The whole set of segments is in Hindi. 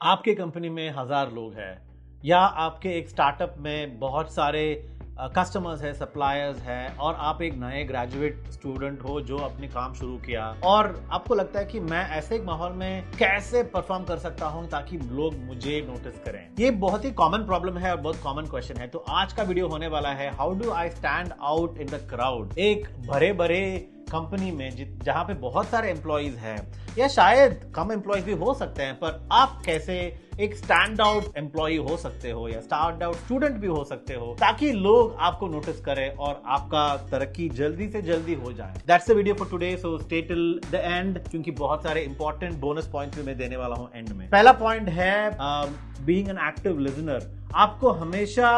आपके कंपनी में 1000 लोग हैं या आपके एक स्टार्टअप में बहुत सारे कस्टमर्स हैं, सप्लायर्स हैं और आप एक नए ग्रेजुएट स्टूडेंट हो जो अपने काम शुरू किया और आपको लगता है कि मैं ऐसे एक माहौल में कैसे परफॉर्म कर सकता हूं ताकि लोग मुझे नोटिस करें। ये बहुत ही कॉमन प्रॉब्लम है और बहुत कॉमन क्वेश्चन है। तो आज का वीडियो होने वाला है how do I stand out in the crowd. एक भरे भरे कंपनी में जहां पे बहुत सारे एम्प्लॉइज हैं या शायद कम एम्प्लॉइज भी हो सकते हैं, पर आप कैसे एक स्टैंड आउट एम्प्लॉय हो सकते हो या स्टैंड आउट स्टूडेंट भी हो सकते हो ताकि लोग आपको नोटिस करें और आपका तरक्की जल्दी से जल्दी हो जाए। That's the video for today, so stay till the end क्योंकि बहुत सारे इंपॉर्टेंट बोनस पॉइंट्स भी मैं देने वाला हूं एंड में। पहला पॉइंट है बीइंग एन एक्टिव लिसनर। आपको हमेशा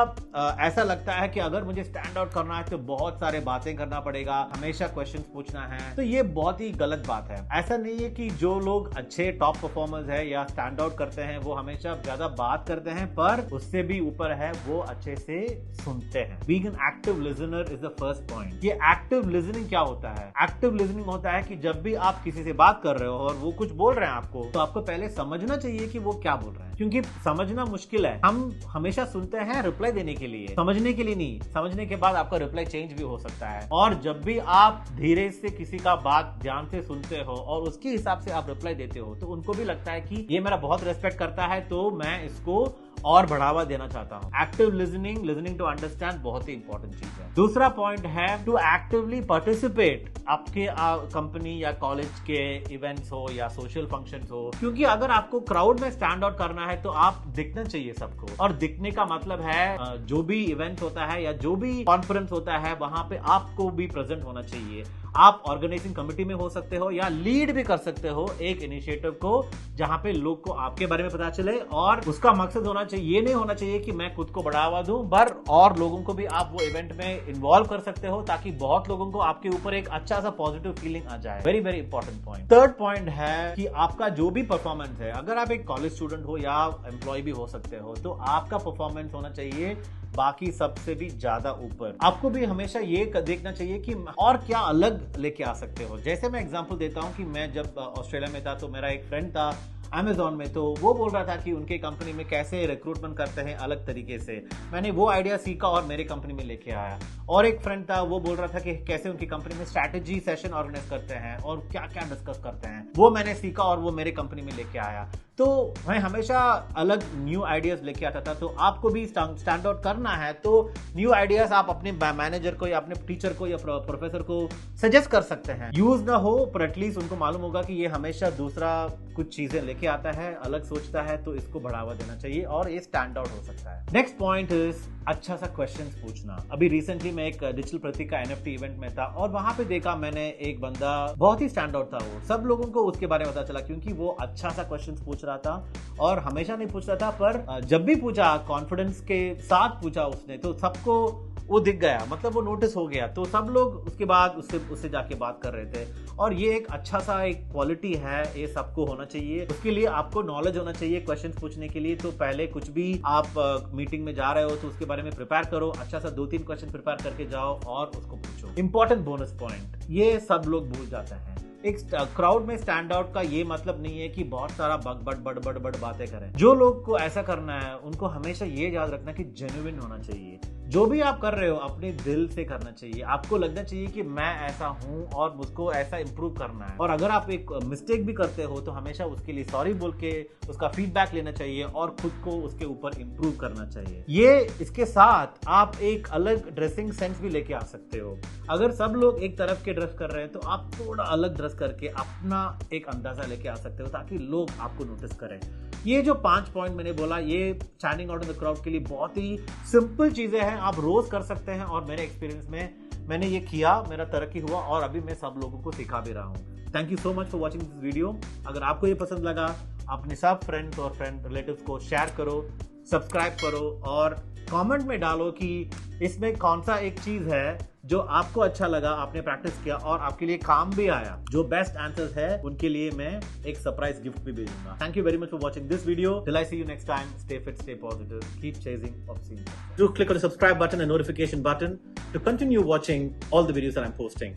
ऐसा लगता है कि अगर मुझे स्टैंड आउट करना है तो बहुत सारे बातें करना पड़ेगा, हमेशा क्वेश्चंस पूछना है, तो ये बहुत ही गलत बात है। ऐसा नहीं है कि जो लोग अच्छे टॉप परफॉर्मर्स है या स्टैंड आउट करते हैं वो हमेशा ज्यादा बात करते हैं, पर उससे भी ऊपर है वो अच्छे से सुनते हैं। Being an active listener is the first point. ये एक्टिव लिसनिंग क्या होता है? एक्टिव लिसनिंग होता है कि जब भी आप किसी से बात कर रहे हो और वो कुछ बोल रहे हैं आपको, तो आपको पहले समझना चाहिए कि वो क्या बोल रहे हैं, क्योंकि समझना मुश्किल है। हम हमेशा सुनते हैं रिप्लाई देने के लिए, समझने के लिए नहीं। समझने के बाद आपका रिप्लाई चेंज भी हो सकता है। और जब भी आप धीरे से किसी का बात ध्यान से सुनते हो और उसके हिसाब से आप रिप्लाई देते हो तो उनको भी लगता है कि ये मेरा बहुत रेस्पेक्ट करता है तो मैं इसको और बढ़ावा देना चाहता हूं। Active listening, listening to understand बहुत ही इंपॉर्टेंट चीज है। दूसरा पॉइंट है टू एक्टिवली पार्टिसिपेट। आपके कंपनी या कॉलेज के इवेंट्स हो या सोशल फंक्शंस हो, क्योंकि अगर आपको क्राउड में स्टैंड आउट करना है तो आप दिखना चाहिए सबको। और दिखने का मतलब है जो भी इवेंट होता है या जो भी कॉन्फ्रेंस होता है वहां पे आपको भी प्रेजेंट होना चाहिए। आप ऑर्गेनाइजिंग कमेटी में हो सकते हो या लीड भी कर सकते हो एक इनिशिएटिव को जहां पे लोग को आपके बारे में पता चले, और उसका मकसद होना चाहिए, ये नहीं होना चाहिए कि मैं खुद को बढ़ावा दूं, पर और लोगों को भी आप वो इवेंट में इन्वॉल्व कर सकते हो ताकि बहुत लोगों को आपके ऊपर एक अच्छा सा पॉजिटिव फीलिंग आ जाए। Very very important point. Third point है कि आपका जो भी परफॉर्मेंस है, अगर आप एक कॉलेज स्टूडेंट हो या एम्प्लॉय भी हो सकते हो, तो आपका परफॉर्मेंस होना चाहिए बाकी सबसे भी ज्यादा ऊपर। आपको भी हमेशा ये देखना चाहिए कि और क्या अलग लेके आ सकते हो। जैसे मैं एग्जांपल देता हूं कि मैं जब ऑस्ट्रेलिया में था तो मेरा एक फ्रेंड था अमेजॉन में, तो वो बोल रहा था कि उनके कंपनी में कैसे रिक्रूटमेंट करते हैं अलग तरीके से। मैंने वो आइडिया सीखा और मेरे कंपनी में लेके आया। और एक फ्रेंड था, वो बोल रहा था कि कैसे उनकी कंपनी में स्ट्रैटेजी सेशन ऑर्गेनाइज करते हैं और क्या क्या डिस्कस करते हैं, वो मैंने सीखा और वो मेरे कंपनी में लेके आया। तो मैं हमेशा अलग न्यू आइडियाज लेके आता था। तो आपको भी स्टैंड आउट करना है तो न्यू आइडियाज आप अपने मैनेजर को या अपने टीचर को या प्रोफेसर को सजेस्ट कर सकते हैं। यूज ना हो पर एटलीस्ट उनको मालूम होगा कि ये हमेशा दूसरा कुछ चीजें लेके आता है, अलग सोचता है, तो इसको बढ़ावा देना चाहिए और ये स्टैंड आउट हो सकता है। नेक्स्ट पॉइंट इज अच्छा सा क्वेश्चंस पूछना। अभी रिसेंटली मैं एक डिजिटल प्रतीक का एनएफटी इवेंट में था और वहां पे देखा मैंने एक बंदा बहुत ही स्टैंड आउट था। वो सब लोगों को उसके बारे में पता चला क्योंकि वो अच्छा सा क्वेश्चंस पूछ रहा था और हमेशा नहीं पूछता था, पर जब भी पूछा कॉन्फिडेंस के साथ पूछा उसने तो सबको वो दिख गया, मतलब वो नोटिस हो गया। तो सब लोग उसके बाद उससे जाके बात कर रहे थे और ये एक अच्छा सा एक क्वालिटी है, ये सबको होना चाहिए। उसके लिए आपको नॉलेज होना चाहिए क्वेश्चंस पूछने के लिए। तो पहले कुछ भी आप मीटिंग में जा रहे हो तो उसके बारे में प्रिपेयर करो, अच्छा सा 2-3 क्वेश्चन प्रिपेयर करके जाओ और उसको पूछो। इंपॉर्टेंट बोनस पॉइंट, ये सब लोग भूल जाते हैं। एक क्राउड में स्टैंड आउट का ये मतलब नहीं है कि बहुत सारा बड़ बातें करें। जो लोग को ऐसा करना है उनको हमेशा ये याद रखना कि जेन्युइन होना चाहिए। जो भी आप कर रहे हो अपने दिल से करना चाहिए। आपको लगना चाहिए कि मैं ऐसा हूं और मुझको ऐसा इंप्रूव करना है। और अगर आप एक मिस्टेक भी करते हो तो हमेशा उसके लिए सॉरी बोल के उसका फीडबैक लेना चाहिए और खुद को उसके ऊपर इंप्रूव करना चाहिए। ये इसके साथ आप एक अलग ड्रेसिंग सेंस भी लेके आ सकते हो। अगर सब लोग एक तरफ के ड्रेस कर रहे हैं तो आप थोड़ा अलग ड्रेस करके अपना एक अंदाजा लेके आ सकते हो ताकि लोग आपको नोटिस करें। ये जो 5 पॉइंट मैंने बोला, ये standing out in the crowd के लिए बहुत ही सिंपल चीजें हैं, आप रोज कर सकते हैं। और मेरे एक्सपीरियंस में मैंने ये किया, मेरा तरक्की हुआ और अभी मैं सब लोगों को सिखा भी रहा हूँ। Thank you so much for watching this video. अगर आपको ये पसंद लगा, अपने सब फ्रेंड्स और रिलेटिव्स को शेयर करो, सब्सक्राइब करो और कमेंट में डालो कि इसमें कौन सा एक चीज है जो आपको अच्छा लगा, आपने प्रैक्टिस किया और आपके लिए काम भी आया। जो बेस्ट आंसर्स है उनके लिए मैं एक सरप्राइज गिफ्ट भी भेजूंगा। Thank you very much for watching this video. Till I see you next time, stay fit, stay positive, keep chasing obscene. Do click on the subscribe button and notification button to continue watching all the videos that I'm posting.